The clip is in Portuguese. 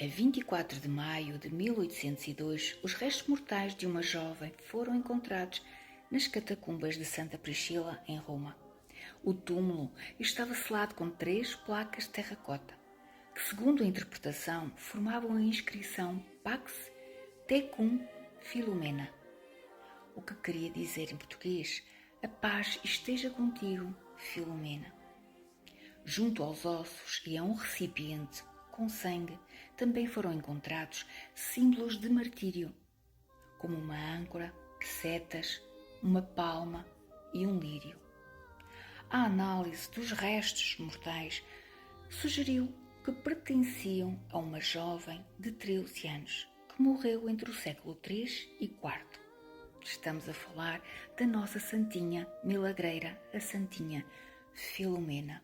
A 24 de maio de 1802, os restos mortais de uma jovem foram encontrados nas catacumbas de Santa Priscila, em Roma. O túmulo estava selado com 3 placas de terracota, que, segundo a interpretação, formavam a inscrição Pax Tecum Filomena, o que queria dizer em português: a paz esteja contigo, Filomena. Junto aos ossos e a um recipiente com sangue também foram encontrados símbolos de martírio, como uma âncora, setas, uma palma e um lírio. A análise dos restos mortais sugeriu que pertenciam a uma jovem de 13 anos que morreu entre o século III e IV. Estamos a falar da nossa santinha milagreira, a santinha Filomena.